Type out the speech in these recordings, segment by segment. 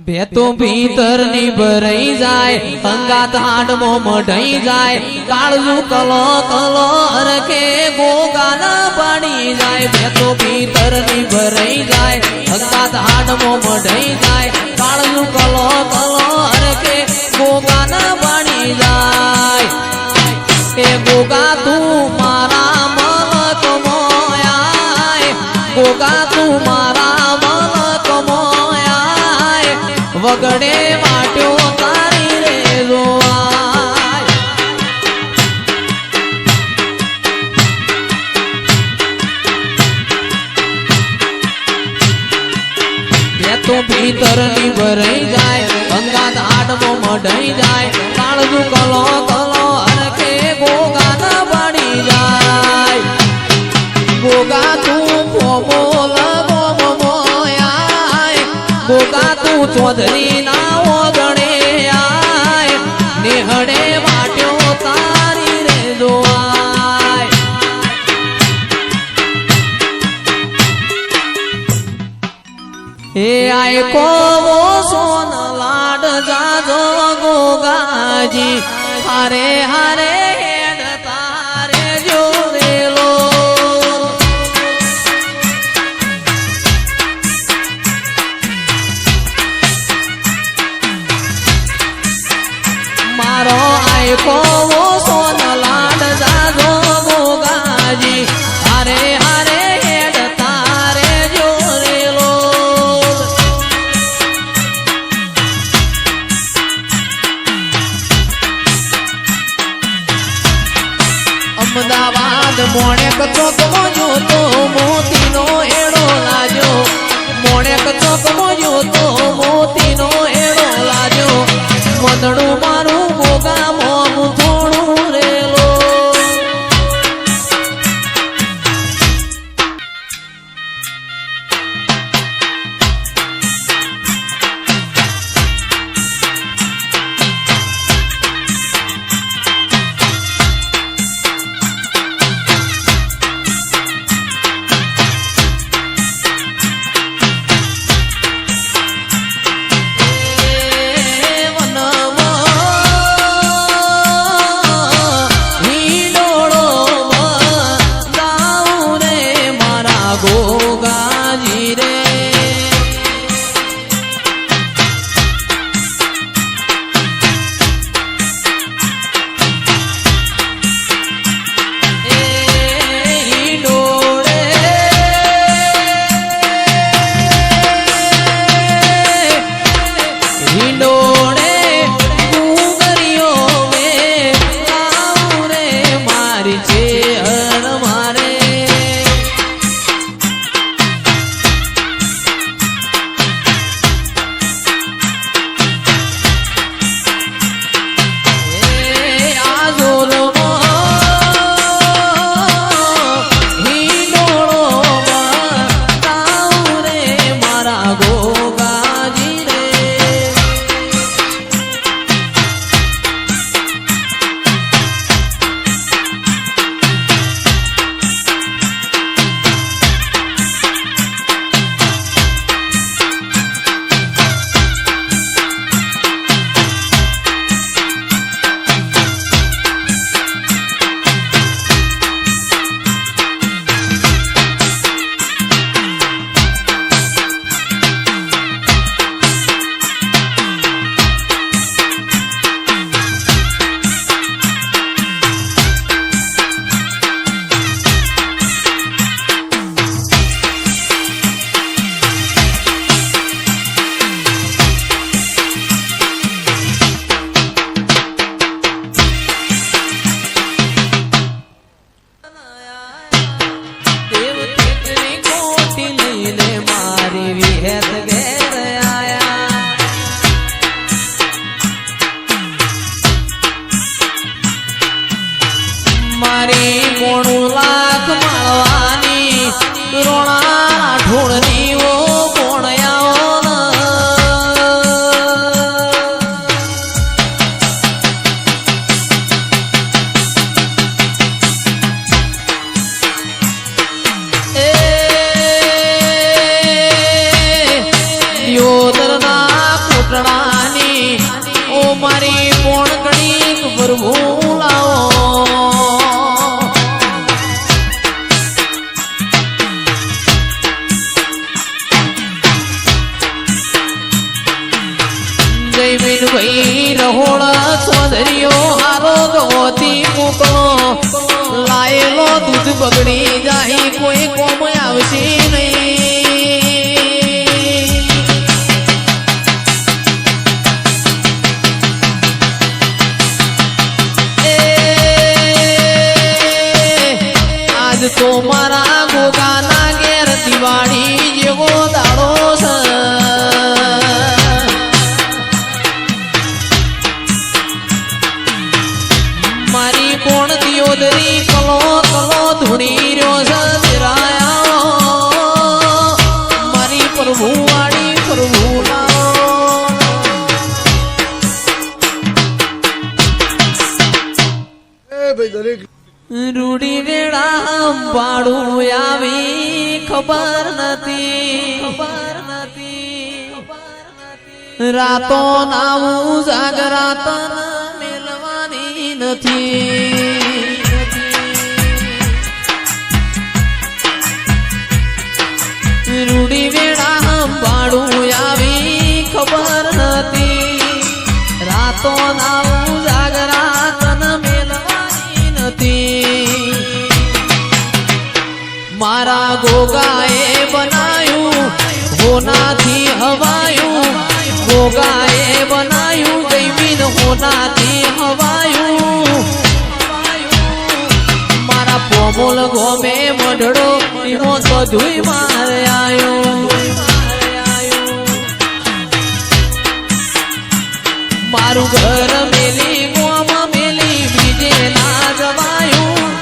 भेतो भीतर नी भराई जाए अंगात हाडमो मढाई जाए काळजू कलो कलो अरखे गोगान पाणी जाए भेतो भीतर नी भराई जाए अंगात हाडमो मढाई जाए काळजू कलो कलो अरखे गोगान पाणी जाए ए गोगा तू मारा मलक मोयाय गोगा तू मारा मलक मोयाय वगडे वाट्यो तारी रे जोआय भेतो भीतर नी भराई जाए अंगात हाडमो मढाई जाए काळजू कलो कलो अरखे गोगान पाणी जाए गोगा तू मोमोल मोमोयाय गोगा तू चौधरी ना ओगणे आय निहडे वाट्यो तारी रे जोआय हे आयको वो सोन लाड जाजो गोगाजी हारे हारे हेड तारे जोरेलो मारो आयको वो सोन लाड जाजो गोगाजी हारे हारे हेड तारे जोरेलो अमदावाद मोणेक चौक मोजो तो मोती नो एड़ो लाजो मोणेक चौक मोजो तो मोती नो एड़ो लाजो मदड़ू मारू गोगा मोम थोड़ू रेलो योदरना પ્રભુ લાવો જયમીન ભાઈ રહોડા ચૌધરીઓ હારો ગોતી મોકલો લાયેલો દૂધ બગડી જાય કોઈ કોમ આવશે નહીં આજ તો મારા ગોગાના ઘેર દિવાળી જેવો દાડો છે મારી કોણ દિયોદરી કલો કલો ધૂણી રહ્યો છે મારી પ્રભુ વાળી પ્રભુ રૂડી વેળા પાડું આવી ખબર નથી રાતો નાવું જાગરાતન મેલવાની નથી રૂડી વેળા પાડું આવી ખબર નથી રાતો નાવું જાગરાતન મેલવાની નથી મારા ગોગાએ બનાયું હોનાથી હવાયું ગોગાએ બનાયું જૈમીન હોનાથી હવાયું મારા પોમોલ ગોમે મઢડો એનો બધુંય મારે આવ્યો મારું ઘર મેલી ગોમ મેલી બીજે ના જવાયું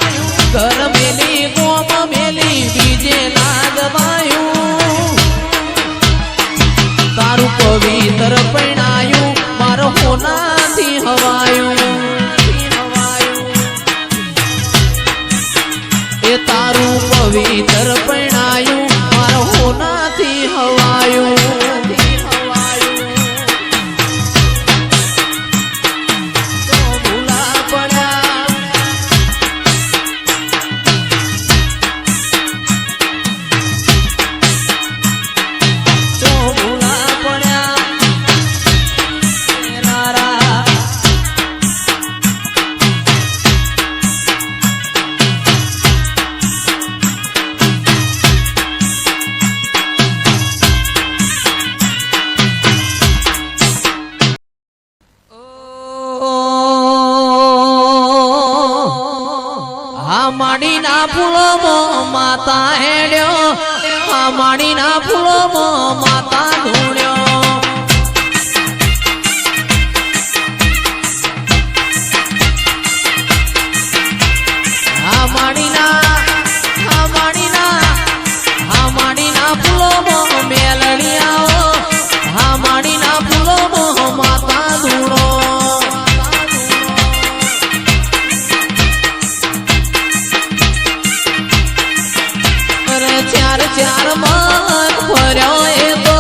ઘર મેલી ગોમ મેલી બીજે ના જવાયું તારું પવિત્ર પરણાયું મારો હોનાથી હવાયું એ તારું પવિત્ર પરણાયું મારો હોનાથી હવાયું માડીના ફૂલોમાં માતા હેડ્યો આ માડીના ફૂલોમાં માતા ધૂણ્યો આ માડીના ફૂલોમાં મેલડિયાઓ આ માડીના ફૂલોમાં માતા ધૂણો ચાર મન ફર્યો એ તો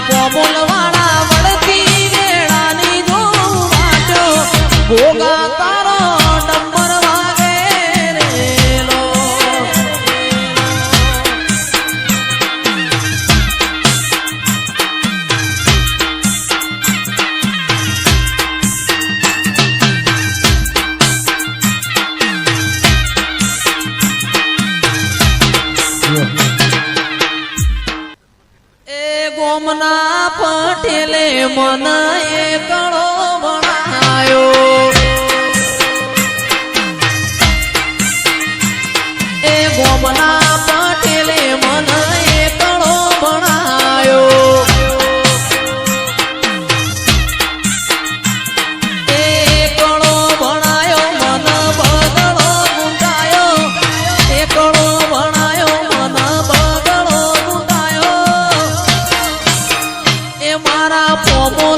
પોમોલવાળા વળતી વેળાની જો વાટો ભોગા તારો ડંબર વાગે રેલો ગોમના પટેલે મન એકળો બનાયો એ ગોમના પટેલે મન એકળો બનાયો એકળો બનાયો મન બગડો ગુંડાયો એકળો બનાયો મન બગડો ગુંડાયો એ મારા પોમો